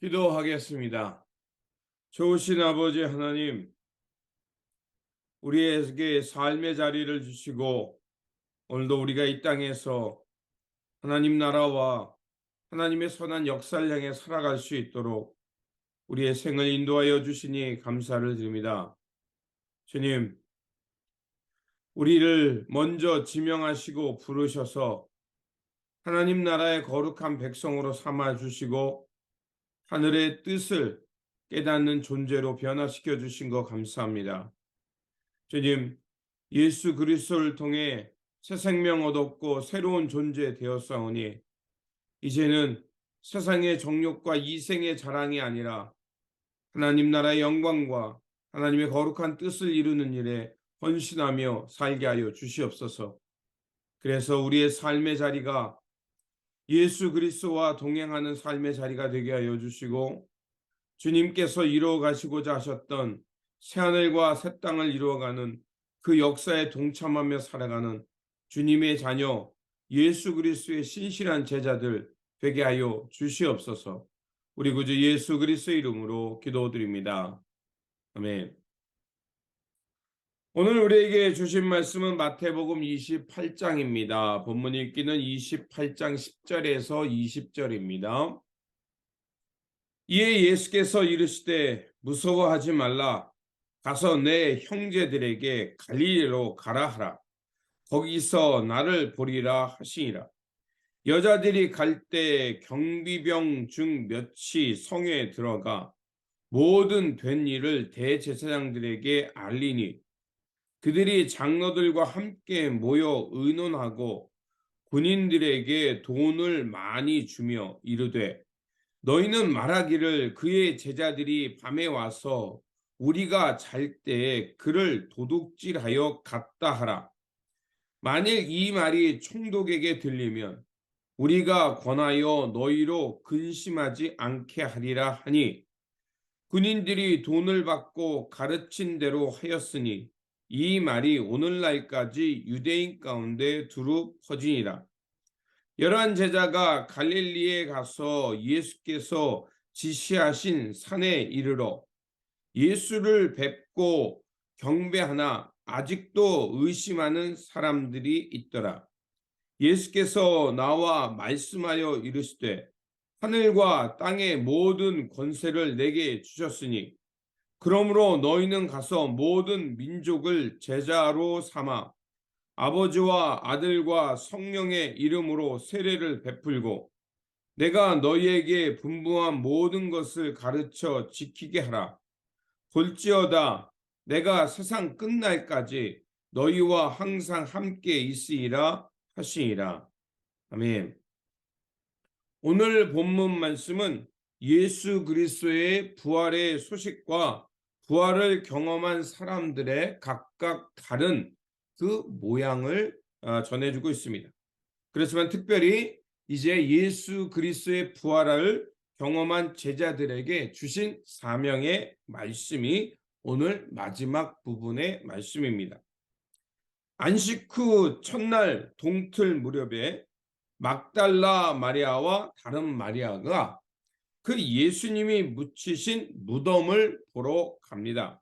기도하겠습니다. 좋으신 아버지 하나님, 우리에게 삶의 자리를 주시고 오늘도 우리가 이 땅에서 하나님 나라와 하나님의 선한 역사를 향해 살아갈 수 있도록 우리의 생을 인도하여 주시니 감사를 드립니다. 주님, 우리를 먼저 지명하시고 부르셔서 하나님 나라의 거룩한 백성으로 삼아 주시고 하늘의 뜻을 깨닫는 존재로 변화시켜 주신 거 감사합니다. 주님, 예수 그리스도를 통해 새 생명 얻었고 새로운 존재 되었사오니 이제는 세상의 정욕과 이생의 자랑이 아니라 하나님 나라의 영광과 하나님의 거룩한 뜻을 이루는 일에 헌신하며 살게 하여 주시옵소서. 그래서 우리의 삶의 자리가 예수 그리스도와 동행하는 삶의 자리가 되게 하여 주시고 주님께서 이루어 가시고자 하셨던 새하늘과 새 땅을 이루어가는 그 역사에 동참하며 살아가는 주님의 자녀 예수 그리스도의 신실한 제자들 되게 하여 주시옵소서. 우리 구주 예수 그리스도의 이름으로 기도드립니다. 아멘. 오늘 우리에게 주신 말씀은 마태복음 28장입니다. 본문 읽기는 28장 10절에서 20절입니다. 이에 예수께서 이르시되 무서워하지 말라. 가서 내 형제들에게 갈릴리로 가라 하라. 거기서 나를 보리라 하시니라. 여자들이 갈 때 경비병 중 몇이 성에 들어가 모든 된 일을 대제사장들에게 알리니 그들이 장로들과 함께 모여 의논하고 군인들에게 돈을 많이 주며 이르되 너희는 말하기를 그의 제자들이 밤에 와서 우리가 잘 때에 그를 도둑질하여 갔다 하라. 만일 이 말이 총독에게 들리면 우리가 권하여 너희로 근심하지 않게 하리라 하니 군인들이 돈을 받고 가르친 대로 하였으니 이 말이 오늘날까지 유대인 가운데 두루 퍼지니라. 열한 제자가 갈릴리에 가서 예수께서 지시하신 산에 이르러 예수를 뵙고 경배하나 아직도 의심하는 사람들이 있더라. 예수께서 나와 말씀하여 이르시되 하늘과 땅의 모든 권세를 내게 주셨으니 그러므로 너희는 가서 모든 민족을 제자로 삼아 아버지와 아들과 성령의 이름으로 세례를 베풀고 내가 너희에게 분부한 모든 것을 가르쳐 지키게 하라. 볼지어다 내가 세상 끝날까지 너희와 항상 함께 있으리라 하시니라. 아멘. 오늘 본문 말씀은 예수 그리스도의 부활의 소식과 부활을 경험한 사람들의 각각 다른 그 모양을 전해주고 있습니다. 그렇지만 특별히 이제 예수 그리스도의 부활을 경험한 제자들에게 주신 사명의 말씀이 오늘 마지막 부분의 말씀입니다. 안식 후 첫날 동틀 무렵에 막달라 마리아와 다른 마리아가 그 예수님이 묻히신 무덤을 보러 갑니다.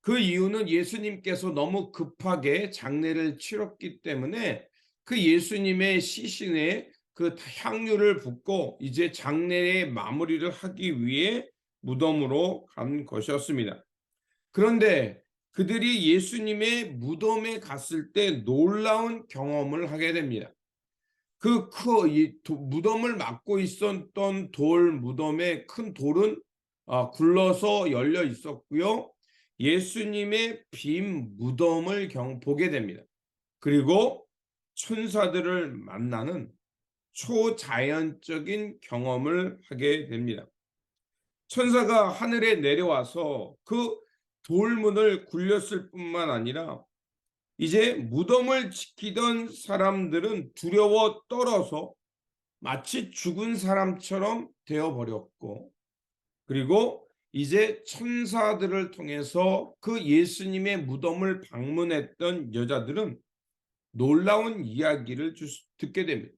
그 이유는 예수님께서 너무 급하게 장례를 치렀기 때문에 그 예수님의 시신에 그 향유를 붓고 이제 장례의 마무리를 하기 위해 무덤으로 간 것이었습니다. 그런데 그들이 예수님의 무덤에 갔을 때 놀라운 경험을 하게 됩니다. 무덤을 막고 있었던 돌 무덤에 큰 돌은 굴러서 열려 있었고요. 예수님의 빈 무덤을 보게 됩니다. 그리고 천사들을 만나는 초자연적인 경험을 하게 됩니다. 천사가 하늘에 내려와서 그 돌문을 굴렸을 뿐만 아니라 이제 무덤을 지키던 사람들은 두려워 떨어서 마치 죽은 사람처럼 되어버렸고 그리고 이제 천사들을 통해서 그 예수님의 무덤을 방문했던 여자들은 놀라운 이야기를 듣게 됩니다.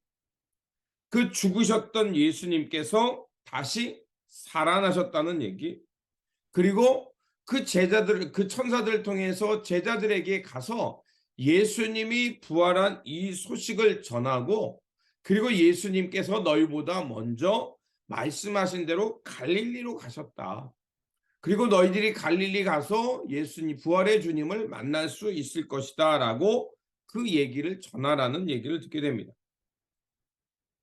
그 죽으셨던 예수님께서 다시 살아나셨다는 얘기, 그리고 그 천사들을 통해서 제자들에게 가서 예수님이 부활한 이 소식을 전하고, 그리고 예수님께서 너희보다 먼저 말씀하신 대로 갈릴리로 가셨다. 그리고 너희들이 갈릴리 가서 예수님, 부활의 주님을 만날 수 있을 것이다 라고 그 얘기를 전하라는 얘기를 듣게 됩니다.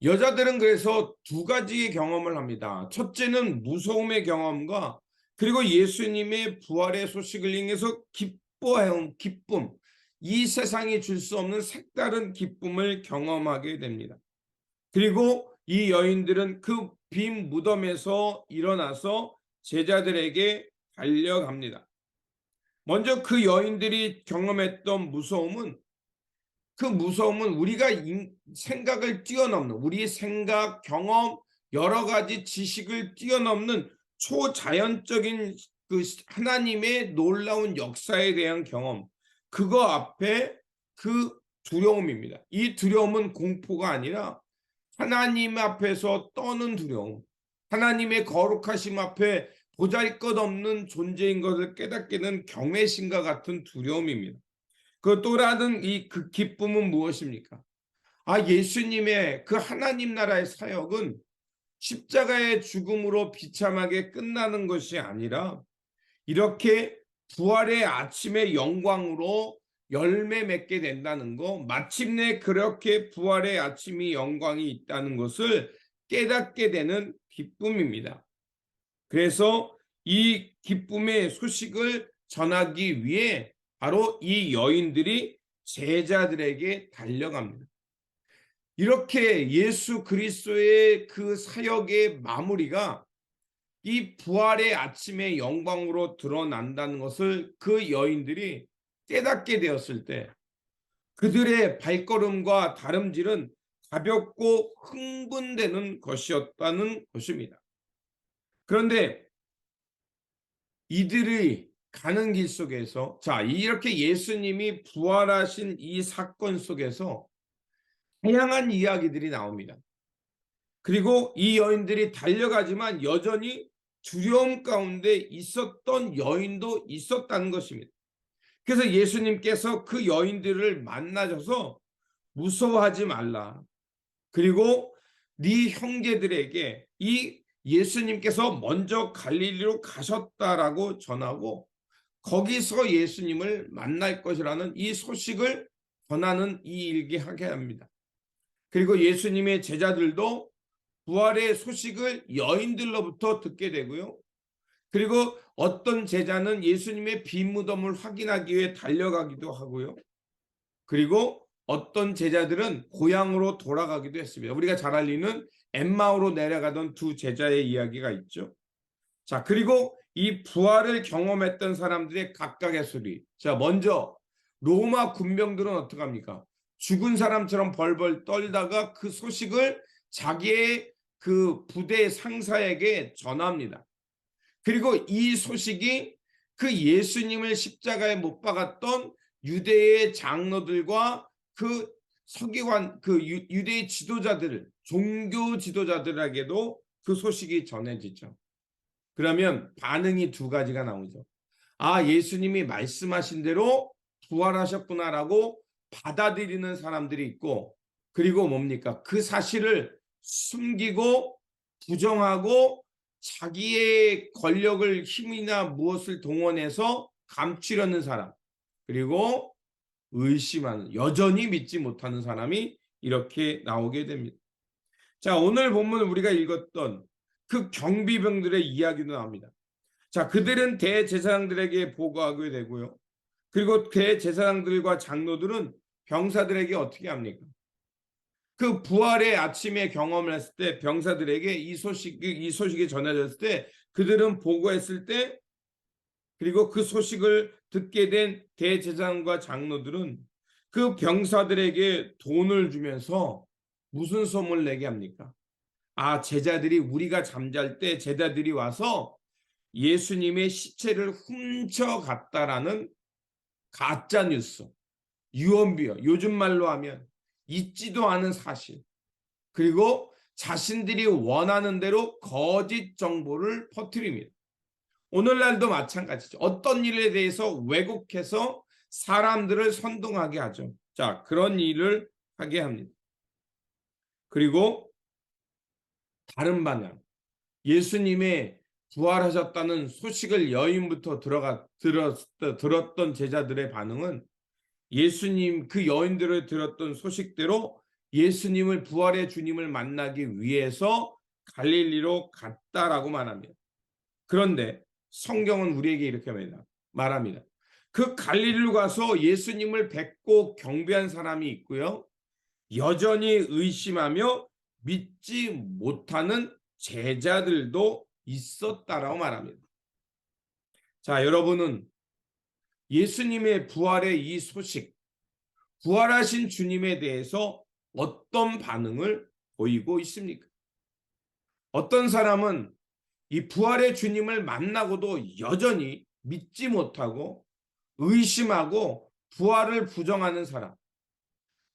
여자들은 그래서 두 가지의 경험을 합니다. 첫째는 무서움의 경험과, 그리고 예수님의 부활의 소식을 인해서 기뻐해온 기쁨, 이 세상이 줄 수 없는 색다른 기쁨을 경험하게 됩니다. 그리고 이 여인들은 그 빈 무덤에서 일어나서 제자들에게 달려갑니다. 먼저 그 여인들이 경험했던 무서움은, 그 무서움은 우리가 생각을 뛰어넘는, 우리 생각, 경험, 여러 가지 지식을 뛰어넘는 초자연적인 그 하나님의 놀라운 역사에 대한 경험, 그거 앞에 그 두려움입니다. 이 두려움은 공포가 아니라 하나님 앞에서 떠는 두려움, 하나님의 거룩하심 앞에 보잘것없는 존재인 것을 깨닫게 된 경외심과 같은 두려움입니다. 그 또 다른 그 기쁨은 무엇입니까? 예수님의 그 하나님 나라의 사역은 십자가의 죽음으로 비참하게 끝나는 것이 아니라 이렇게 부활의 아침의 영광으로 열매 맺게 된다는 거, 마침내 그렇게 부활의 아침이 영광이 있다는 것을 깨닫게 되는 기쁨입니다. 그래서 이 기쁨의 소식을 전하기 위해 바로 이 여인들이 제자들에게 달려갑니다. 이렇게 예수 그리스도의 그 사역의 마무리가 이 부활의 아침의 영광으로 드러난다는 것을 그 여인들이 깨닫게 되었을 때 그들의 발걸음과 다름질은 가볍고 흥분되는 것이었다는 것입니다. 그런데 이들이 가는 길 속에서, 이렇게 예수님이 부활하신 이 사건 속에서 다양한 이야기들이 나옵니다. 그리고 이 여인들이 달려가지만 여전히 두려움 가운데 있었던 여인도 있었다는 것입니다. 그래서 예수님께서 그 여인들을 만나셔서 무서워하지 말라. 그리고 네 형제들에게 이 예수님께서 먼저 갈릴리로 가셨다라고 전하고 거기서 예수님을 만날 것이라는 이 소식을 전하는 이 일기 하게 합니다. 그리고 예수님의 제자들도 부활의 소식을 여인들로부터 듣게 되고요. 그리고 어떤 제자는 예수님의 빈 무덤을 확인하기 위해 달려가기도 하고요. 그리고 어떤 제자들은 고향으로 돌아가기도 했습니다. 우리가 잘 알리는 엠마오로 내려가던 두 제자의 이야기가 있죠. 그리고 이 부활을 경험했던 사람들의 각각의 소리. 먼저 로마 군병들은 어떻게 합니까? 죽은 사람처럼 벌벌 떨다가 그 소식을 자기의 그 부대 상사에게 전합니다. 그리고 이 소식이 그 예수님을 십자가에 못 박았던 유대의 장로들과 그 서기관, 그 유대의 지도자들, 종교 지도자들에게도 그 소식이 전해지죠. 그러면 반응이 두 가지가 나오죠. 예수님이 말씀하신 대로 부활하셨구나라고 받아들이는 사람들이 있고, 그리고 뭡니까? 그 사실을 숨기고 부정하고 자기의 권력을, 힘이나 무엇을 동원해서 감추려는 사람, 그리고 의심하는, 여전히 믿지 못하는 사람이 이렇게 나오게 됩니다. 오늘 본문 우리가 읽었던 그 경비병들의 이야기도 나옵니다. 그들은 대제사장들에게 보고하게 되고요. 그리고 대제사장들과 장로들은 병사들에게 어떻게 합니까? 그 부활의 아침에 경험을 했을 때 병사들에게 이 소식이 전해졌을 때 그들은 보고했을 때, 그리고 그 소식을 듣게 된 대제사장과 장로들은 그 병사들에게 돈을 주면서 무슨 소문을 내게 합니까? 제자들이, 우리가 잠잘 때 제자들이 와서 예수님의 시체를 훔쳐갔다라는 가짜 뉴스, 유언비어, 요즘 말로 하면 있지도 않은 사실, 그리고 자신들이 원하는 대로 거짓 정보를 퍼뜨립니다. 오늘날도 마찬가지죠. 어떤 일에 대해서 왜곡해서 사람들을 선동하게 하죠. 자, 그런 일을 하게 합니다. 그리고 다른 방향, 예수님의 부활하셨다는 소식을 여인부터 들었던 제자들의 반응은 예수님, 그 여인들을 들었던 소식대로 예수님을, 부활의 주님을 만나기 위해서 갈릴리로 갔다라고 말합니다. 그런데 성경은 우리에게 이렇게 말합니다. 그 갈릴리로 가서 예수님을 뵙고 경배한 사람이 있고요, 여전히 의심하며 믿지 못하는 제자들도 있었다라고 말합니다. 자, 여러분은 예수님의 부활의 이 소식, 부활하신 주님에 대해서 어떤 반응을 보이고 있습니까? 어떤 사람은 이 부활의 주님을 만나고도 여전히 믿지 못하고 의심하고 부활을 부정하는 사람,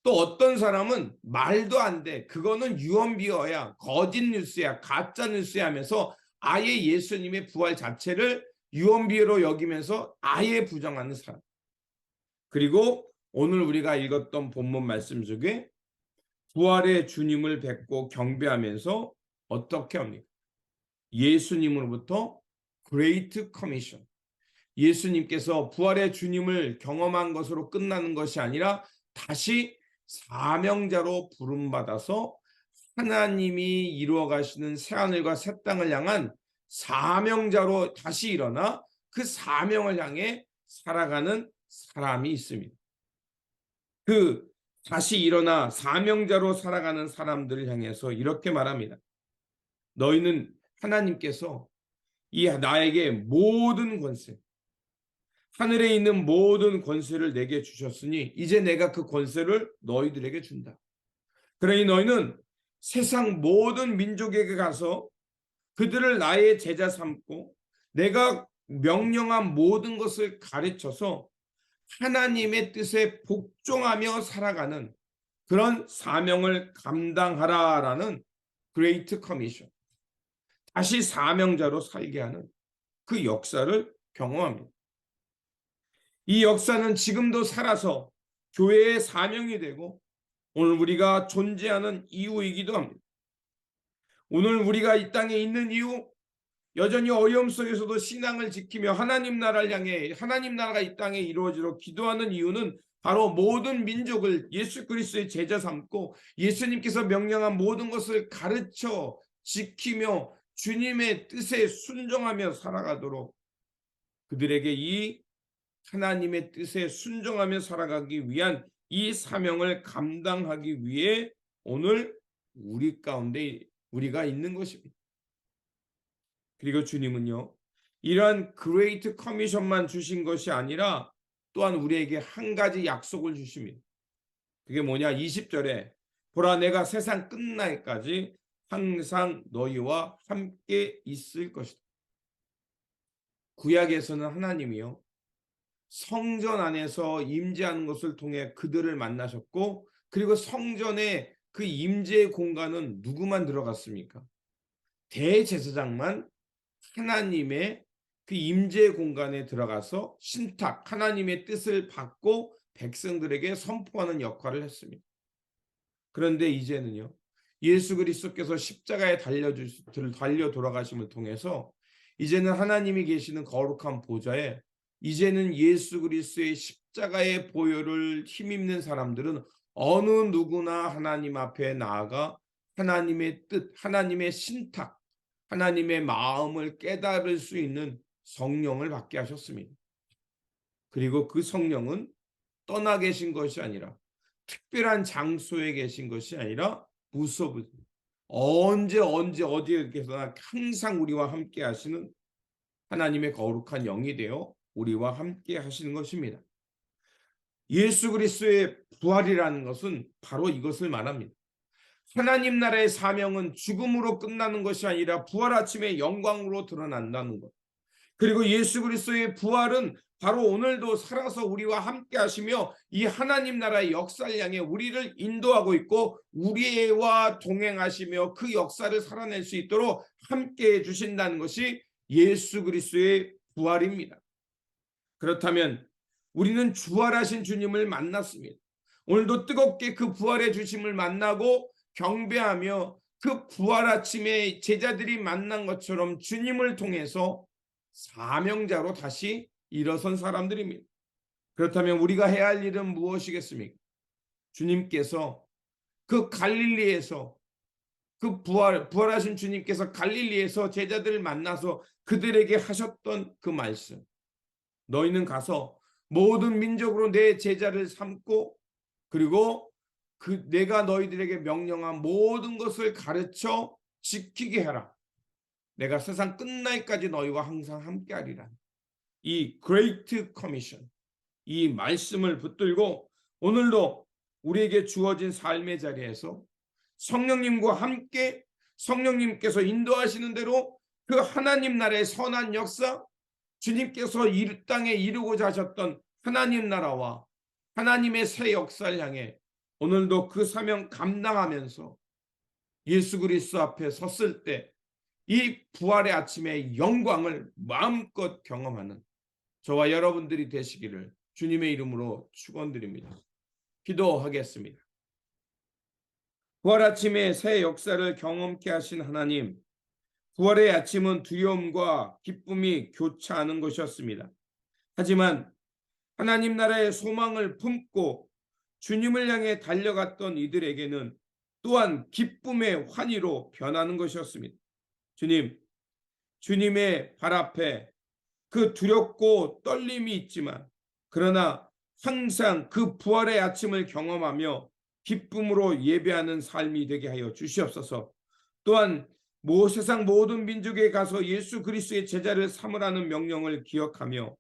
또 어떤 사람은 말도 안 돼, 그거는 유언비어야, 거짓 뉴스야, 가짜 뉴스야 하면서 아예 예수님의 부활 자체를 유언비어로 여기면서 아예 부정하는 사람. 그리고 오늘 우리가 읽었던 본문 말씀 중에 부활의 주님을 뵙고 경배하면서 어떻게 합니까? 예수님으로부터 Great Commission, 예수님께서 부활의 주님을 경험한 것으로 끝나는 것이 아니라 다시 사명자로 부름받아서 하나님이 이루어 가시는 새하늘과 새 땅을 향한 사명자로 다시 일어나 그 사명을 향해 살아가는 사람이 있습니다. 그 다시 일어나 사명자로 살아가는 사람들을 향해서 이렇게 말합니다. 너희는 하나님께서 이 나에게 모든 권세, 하늘에 있는 모든 권세를 내게 주셨으니 이제 내가 그 권세를 너희들에게 준다. 그러니 너희는 세상 모든 민족에게 가서 그들을 나의 제자 삼고 내가 명령한 모든 것을 가르쳐서 하나님의 뜻에 복종하며 살아가는 그런 사명을 감당하라라는 그레이트 커미션, 다시 사명자로 살게 하는 그 역사를 경험합니다. 이 역사는 지금도 살아서 교회의 사명이 되고 오늘 우리가 존재하는 이유이기도 합니다. 오늘 우리가 이 땅에 있는 이유, 여전히 어려움 속에서도 신앙을 지키며 하나님 나라를 향해, 하나님 나라가 이 땅에 이루어지도록 기도하는 이유는 바로 모든 민족을 예수 그리스도의 제자 삼고 예수님께서 명령한 모든 것을 가르쳐 지키며 주님의 뜻에 순종하며 살아가도록, 그들에게 이 하나님의 뜻에 순종하며 살아가기 위한 이 사명을 감당하기 위해 오늘 우리 가운데 우리가 있는 것입니다. 그리고 주님은요, 이러한 그레이트 커미션만 주신 것이 아니라 또한 우리에게 한 가지 약속을 주십니다. 그게 뭐냐? 20절에 보라, 내가 세상 끝날까지 항상 너희와 함께 있을 것이다. 구약에서는 하나님이요, 성전 안에서 임재하는 것을 통해 그들을 만나셨고, 그리고 성전의 그 임재의 공간은 누구만 들어갔습니까? 대제사장만 하나님의 그 임재 공간에 들어가서 신탁, 하나님의 뜻을 받고 백성들에게 선포하는 역할을 했습니다. 그런데 이제는요, 예수 그리스도께서 십자가에 달려 돌아가심을 통해서 이제는 하나님이 계시는 거룩한 보좌에 이제는 예수 그리스도의 십자가의 보혈을 힘입는 사람들은 어느 누구나 하나님 앞에 나아가 하나님의 뜻, 하나님의 신탁, 하나님의 마음을 깨달을 수 있는 성령을 받게 하셨습니다. 그리고 그 성령은 떠나 계신 것이 아니라, 특별한 장소에 계신 것이 아니라 무소불, 언제 어디에 계서나 항상 우리와 함께 하시는 하나님의 거룩한 영이 되어 우리와 함께 하시는 것입니다. 예수 그리스도의 부활이라는 것은 바로 이것을 말합니다. 하나님 나라의 사명은 죽음으로 끝나는 것이 아니라 부활 아침의 영광으로 드러난다는 것. 그리고 예수 그리스도의 부활은 바로 오늘도 살아서 우리와 함께 하시며 이 하나님 나라의 역사를 향해 우리를 인도하고 있고 우리와 동행하시며 그 역사를 살아낼 수 있도록 함께 해 주신다는 것이 예수 그리스도의 부활입니다. 그렇다면 우리는 부활하신 주님을 만났습니다. 오늘도 뜨겁게 그 부활의 주심을 만나고 경배하며 그 부활 아침에 제자들이 만난 것처럼 주님을 통해서 사명자로 다시 일어선 사람들입니다. 그렇다면 우리가 해야 할 일은 무엇이겠습니까? 주님께서 그 갈릴리에서 그 부활하신 주님께서 갈릴리에서 제자들을 만나서 그들에게 하셨던 그 말씀. 너희는 가서 모든 민족으로 내 제자를 삼고 그리고 내가 너희들에게 명령한 모든 것을 가르쳐 지키게 해라. 내가 세상 끝날까지 너희와 항상 함께하리라. 이 Great Commission, 이 말씀을 붙들고 오늘도 우리에게 주어진 삶의 자리에서 성령님과 함께 성령님께서 인도하시는 대로 그 하나님 나라의 선한 역사, 주님께서 이 땅에 이루고자 하셨던 하나님 나라와 하나님의 새 역사를 향해 오늘도 그 사명 감당하면서 예수 그리스도 앞에 섰을 때 이 부활의 아침의 영광을 마음껏 경험하는 저와 여러분들이 되시기를 주님의 이름으로 축원드립니다. 기도하겠습니다. 부활 아침의 새 역사를 경험케 하신 하나님, 부활의 아침은 두려움과 기쁨이 교차하는 것이었습니다. 하지만 하나님 나라의 소망을 품고 주님을 향해 달려갔던 이들에게는 또한 기쁨의 환희로 변하는 것이었습니다. 주님의 발 앞에 그 두렵고 떨림이 있지만 그러나 항상 그 부활의 아침을 경험하며 기쁨으로 예배하는 삶이 되게 하여 주시옵소서. 또한 세상 모든 민족에 가서 예수 그리스도의 제자를 삼으라는 명령을 기억하며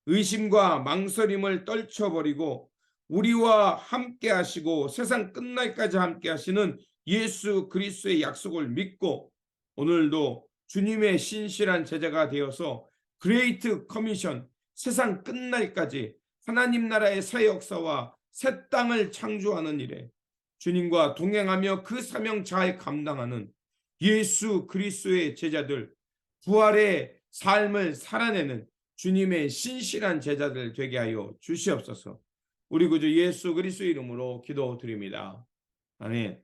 의심과 망설임을 떨쳐버리고 우리와 함께 하시고 세상 끝날까지 함께 하시는 예수 그리스도의 약속을 믿고 오늘도 주님의 신실한 제자가 되어서 그레이트 커미션, 세상 끝날까지 하나님 나라의 새 역사와 새 땅을 창조하는 일에 주님과 동행하며 그 사명 잘 감당하는 예수 그리스도의 제자들, 부활의 삶을 살아내는 주님의 신실한 제자들 되게 하여 주시옵소서. 우리 구주 예수 그리스도 이름으로 기도드립니다. 아멘.